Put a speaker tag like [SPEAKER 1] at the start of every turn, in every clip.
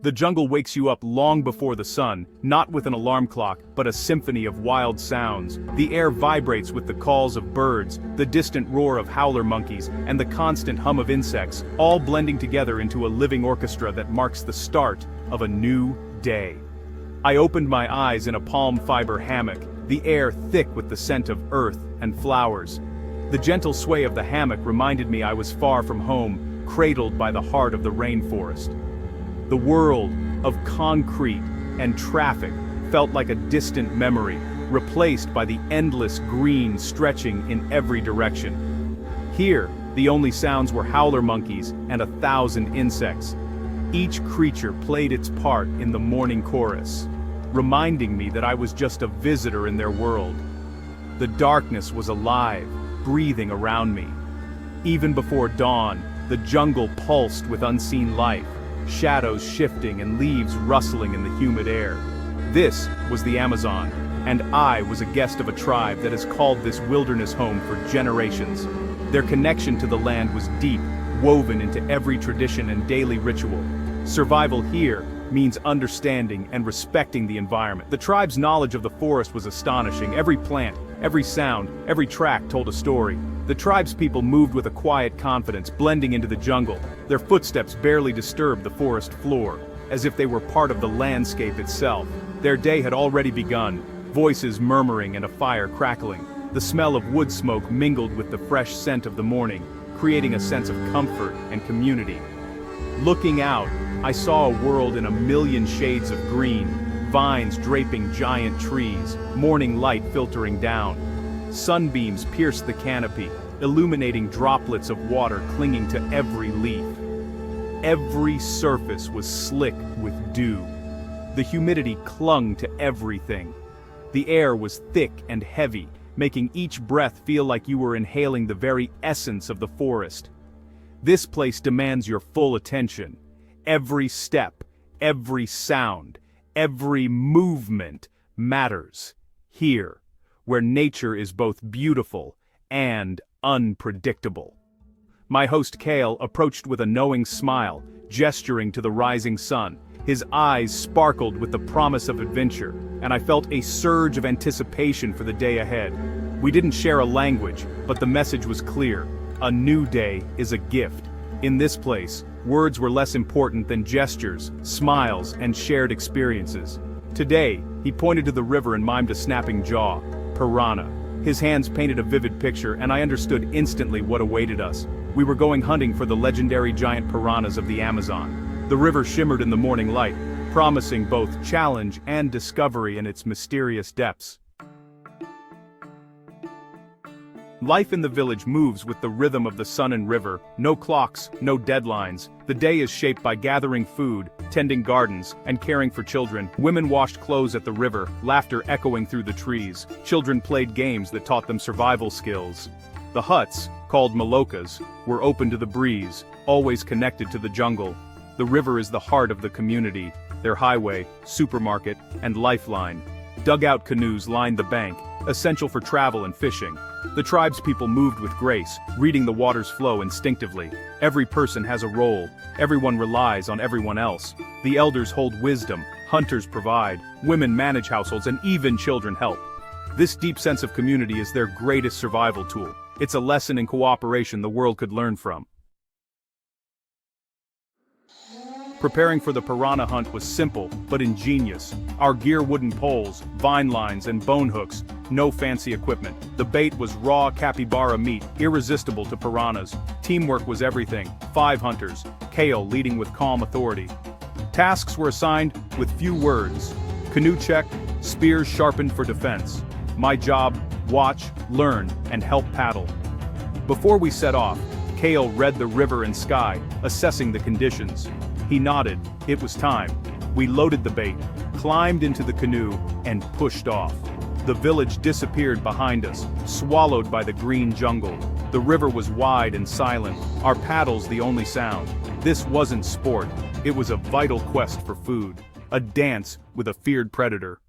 [SPEAKER 1] The jungle wakes you up long before the sun, not with an alarm clock, but a symphony of wild sounds. The air vibrates with the calls of birds, the distant roar of howler monkeys, and the constant hum of insects, all blending together into a living orchestra that marks the start of a new day. I opened my eyes in a palm fiber hammock, the air thick with the scent of earth and flowers. The gentle sway of the hammock reminded me I was far from home, cradled by the heart of the rainforest. The world of concrete and traffic felt like a distant memory, replaced by the endless green stretching in every direction. Here, the only sounds were howler monkeys and 1,000 insects. Each creature played its part in the morning chorus, reminding me that I was just a visitor in their world. The darkness was alive, breathing around me. Even before dawn, the jungle pulsed with unseen life, shadows shifting and leaves rustling in the humid air. This was the Amazon, and I was a guest of a tribe that has called this wilderness home for generations. Their connection to the land was deep, woven into every tradition and daily ritual. Survival here means understanding and respecting the environment. The tribe's knowledge of the forest was astonishing. Every plant, every sound, every track told a story. The tribe's people moved with a quiet confidence, blending into the jungle. Their footsteps barely disturbed the forest floor, as if they were part of the landscape itself. Their day had already begun, voices murmuring and a fire crackling. The smell of wood smoke mingled with the fresh scent of the morning, creating a sense of comfort and community. Looking out, I saw a world in a million shades of green, vines draping giant trees, morning light filtering down. Sunbeams pierced the canopy, illuminating droplets of water clinging to every leaf. Every surface was slick with dew. The humidity clung to everything. The air was thick and heavy, making each breath feel like you were inhaling the very essence of the forest. This place demands your full attention. Every step, every sound, every movement matters. Here, where nature is both beautiful and unpredictable. My host Kale approached with a knowing smile, gesturing to the rising sun. His eyes sparkled with the promise of adventure, and I felt a surge of anticipation for the day ahead. We didn't share a language, but the message was clear. A new day is a gift. In this place, words were less important than gestures, smiles, and shared experiences. Today, he pointed to the river and mimed a snapping jaw. Piranha. His hands painted a vivid picture, and I understood instantly what awaited us. We were going hunting for the legendary giant piranhas of the Amazon. The river shimmered in the morning light, promising both challenge and discovery in its mysterious depths. Life in the village moves with the rhythm of the sun and river. No clocks, no deadlines. The day is shaped by gathering food, tending gardens, and caring for children. Women washed clothes at the river, laughter echoing through the trees. Children played games that taught them survival skills. The huts, called malokas, were open to the breeze, always connected to the jungle. The river is the heart of the community, their highway, supermarket, and lifeline. Dugout canoes lined the bank, essential for travel and fishing. The tribe's people moved with grace, reading the water's flow instinctively. Every person has a role, everyone relies on everyone else. The elders hold wisdom, hunters provide, women manage households, and even children help. This deep sense of community is their greatest survival tool. It's a lesson in cooperation the world could learn from. Preparing for the piranha hunt was simple, but ingenious. Our gear wooden poles, vine lines, and bone hooks, no fancy equipment. The bait was raw capybara meat, irresistible to piranhas. Teamwork was everything. 5 hunters, Kale leading with calm authority. Tasks were assigned with few words. Canoe check, spears sharpened for defense. My job, watch, learn, and help paddle. Before we set off, Kale read the river and sky, assessing the conditions. He nodded. It was time. We loaded the bait, climbed into the canoe, and pushed off. The village disappeared behind us, swallowed by the green jungle. The river was wide and silent, our paddles the only sound. This wasn't sport, it was a vital quest for food, a dance with a feared predator.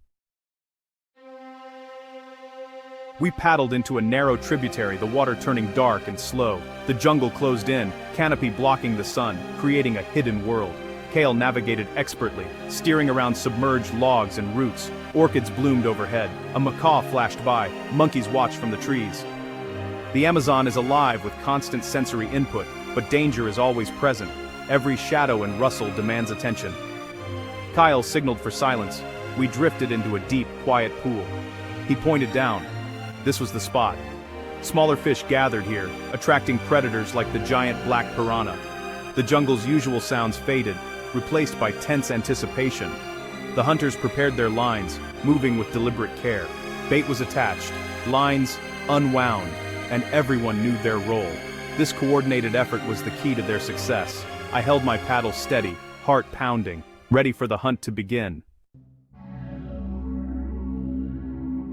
[SPEAKER 1] We paddled into a narrow tributary, the water turning dark and slow. The jungle closed in, canopy blocking the sun, creating a hidden world. Kale navigated expertly, steering around submerged logs and roots. Orchids bloomed overhead. A macaw flashed by. Monkeys watched from the trees. The Amazon is alive with constant sensory input, but danger is always present. Every shadow and rustle demands attention. Kyle signaled for silence. We drifted into a deep, quiet pool. He pointed down. This was the spot. Smaller fish gathered here, attracting predators like the giant black piranha. The jungle's usual sounds faded, replaced by tense anticipation. The hunters prepared their lines, moving with deliberate care. Bait was attached, lines unwound, and everyone knew their role. This coordinated effort was the key to their success. I held my paddle steady, heart pounding, ready for the hunt to begin.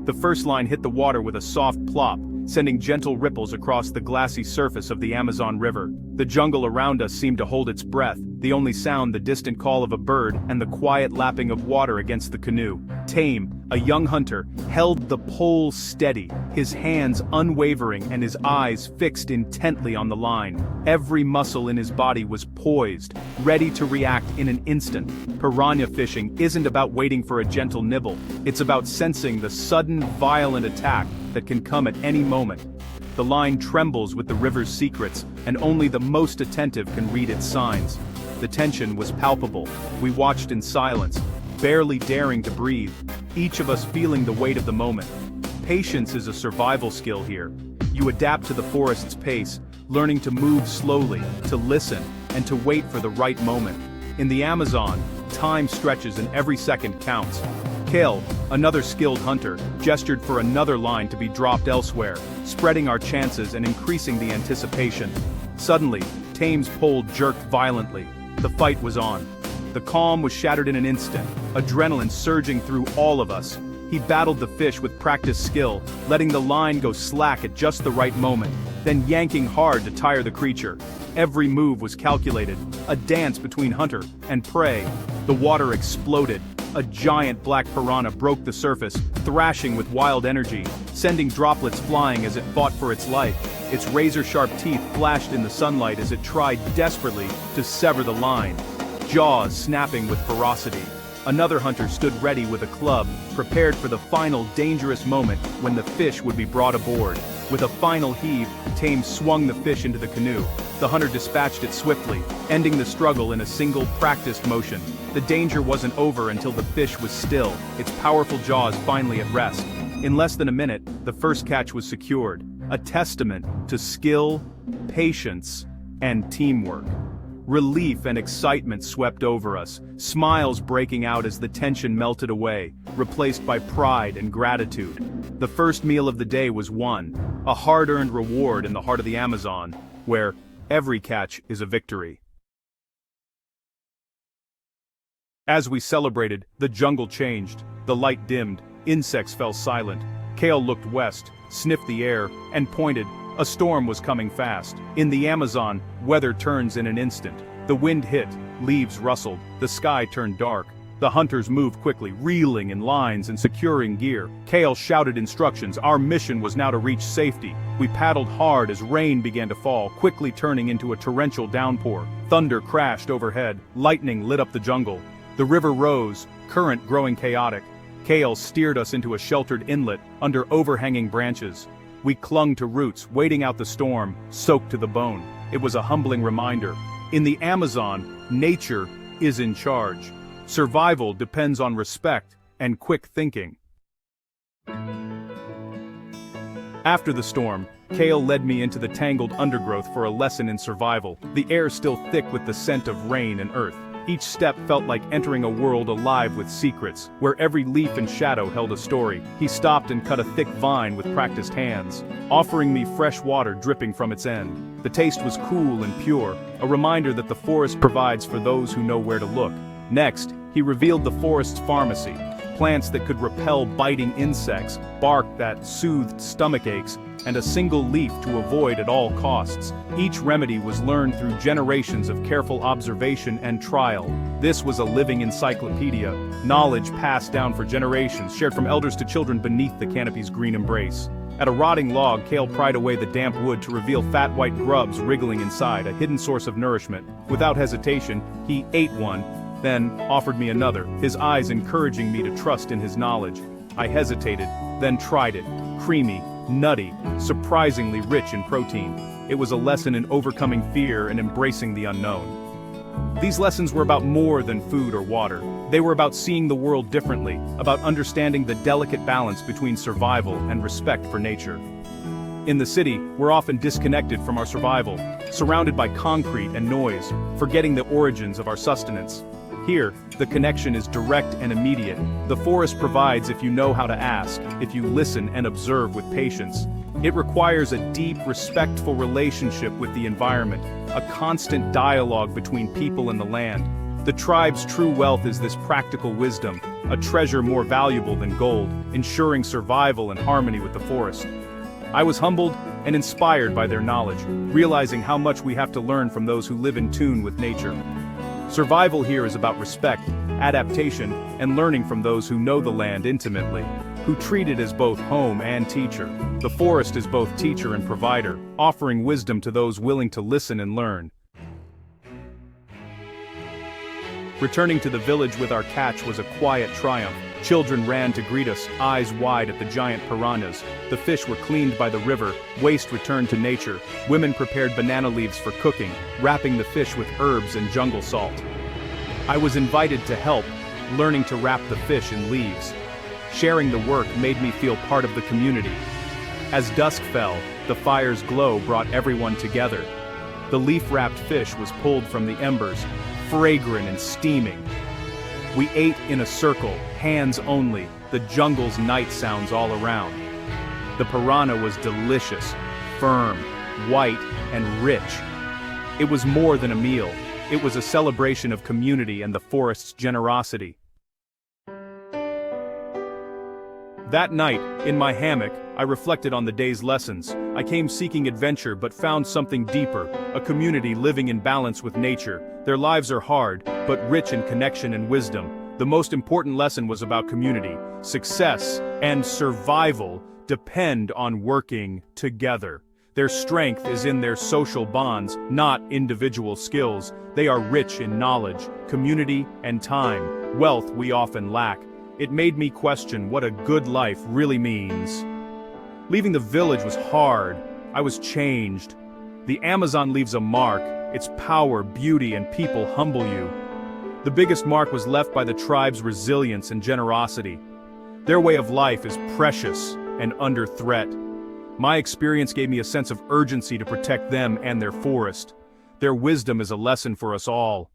[SPEAKER 1] The first line hit the water with a soft plop, sending gentle ripples across the glassy surface of the Amazon River. The jungle around us seemed to hold its breath, the only sound the distant call of a bird and the quiet lapping of water against the canoe. Tame, a young hunter, held the pole steady, his hands unwavering and his eyes fixed intently on the line. Every muscle in his body was poised, ready to react in an instant. Piranha fishing isn't about waiting for a gentle nibble, it's about sensing the sudden, violent attack that can come at any moment. The line trembles with the river's secrets, and only the most attentive can read its signs. The tension was palpable. We watched in silence, barely daring to breathe, each of us feeling the weight of the moment. Patience is a survival skill here. You adapt to the forest's pace, learning to move slowly, to listen, and to wait for the right moment. In the Amazon, time stretches and every second counts. Kale, another skilled hunter, gestured for another line to be dropped elsewhere, spreading our chances and increasing the anticipation. Suddenly, Tame's pole jerked violently. The fight was on. The calm was shattered in an instant, adrenaline surging through all of us. He battled the fish with practiced skill, letting the line go slack at just the right moment, then yanking hard to tire the creature. Every move was calculated, a dance between hunter and prey. The water exploded. A giant black piranha broke the surface, thrashing with wild energy, sending droplets flying as it fought for its life. Its razor-sharp teeth flashed in the sunlight as it tried desperately to sever the line, jaws snapping with ferocity. Another hunter stood ready with a club, prepared for the final dangerous moment when the fish would be brought aboard. With a final heave, Tame swung the fish into the canoe. The hunter dispatched it swiftly, ending the struggle in a single practiced motion. The danger wasn't over until the fish was still, its powerful jaws finally at rest. In less than a minute, the first catch was secured, a testament to skill, patience, and teamwork. Relief and excitement swept over us, smiles breaking out as the tension melted away, replaced by pride and gratitude. The first meal of the day was won, a hard-earned reward in the heart of the Amazon, where every catch is a victory. As we celebrated, the jungle changed. The light dimmed, insects fell silent. Kale looked west, sniffed the air, and pointed. A storm was coming fast. In the Amazon, weather turns in an instant. The wind hit, leaves rustled, the sky turned dark. The hunters moved quickly, reeling in lines and securing gear. Kale shouted instructions. Our mission was now to reach safety. We paddled hard as rain began to fall, quickly turning into a torrential downpour. Thunder crashed overhead, lightning lit up the jungle. The river rose, current growing chaotic. Kale steered us into a sheltered inlet, under overhanging branches. We clung to roots, waiting out the storm, soaked to the bone. It was a humbling reminder. In the Amazon, nature is in charge. Survival depends on respect and quick thinking. After the storm, Kale led me into the tangled undergrowth for a lesson in survival, the air still thick with the scent of rain and earth. Each step felt like entering a world alive with secrets, where every leaf and shadow held a story. He stopped and cut a thick vine with practiced hands, offering me fresh water dripping from its end. The taste was cool and pure, a reminder that the forest provides for those who know where to look. Next, he revealed the forest's pharmacy, plants that could repel biting insects, bark that soothed stomach aches, and a single leaf to avoid at all costs. Each remedy was learned through generations of careful observation and trial. This was a living encyclopedia, knowledge passed down for generations, shared from elders to children beneath the canopy's green embrace. At a rotting log, Kale pried away the damp wood to reveal fat white grubs wriggling inside, a hidden source of nourishment. Without hesitation, he ate one, then offered me another, his eyes encouraging me to trust in his knowledge. I hesitated, then tried it. Creamy, nutty, surprisingly rich in protein. It was a lesson in overcoming fear and embracing the unknown. These lessons were about more than food or water. They were about seeing the world differently, about understanding the delicate balance between survival and respect for nature. In the city, we're often disconnected from our survival, surrounded by concrete and noise, forgetting the origins of our sustenance. Here, the connection is direct and immediate. The forest provides if you know how to ask, if you listen and observe with patience. It requires a deep, respectful relationship with the environment, a constant dialogue between people and the land. The tribe's true wealth is this practical wisdom, a treasure more valuable than gold, ensuring survival and harmony with the forest. I was humbled and inspired by their knowledge, realizing how much we have to learn from those who live in tune with nature. Survival here is about respect, adaptation, and learning from those who know the land intimately, who treat it as both home and teacher. The forest is both teacher and provider, offering wisdom to those willing to listen and learn. Returning to the village with our catch was a quiet triumph. Children ran to greet us, eyes wide at the giant piranhas. The fish were cleaned by the river, waste returned to nature. Women prepared banana leaves for cooking, wrapping the fish with herbs and jungle salt. I was invited to help, learning to wrap the fish in leaves. Sharing the work made me feel part of the community. As dusk fell, the fire's glow brought everyone together. The leaf-wrapped fish was pulled from the embers, fragrant and steaming. We ate in a circle, hands only, the jungle's night sounds all around. The piranha was delicious, firm, white, and rich. It was more than a meal. It was a celebration of community and the forest's generosity. That night, in my hammock, I reflected on the day's lessons. I came seeking adventure but found something deeper, a community living in balance with nature. Their lives are hard, but rich in connection and wisdom. The most important lesson was about community. Success and survival depend on working together. Their strength is in their social bonds, not individual skills. They are rich in knowledge, community, and time, wealth we often lack. It made me question what a good life really means. Leaving the village was hard. I was changed. The Amazon leaves a mark. Its power, beauty, and people humble you. The biggest mark was left by the tribe's resilience and generosity. Their way of life is precious and under threat. My experience gave me a sense of urgency to protect them and their forest. Their wisdom is a lesson for us all.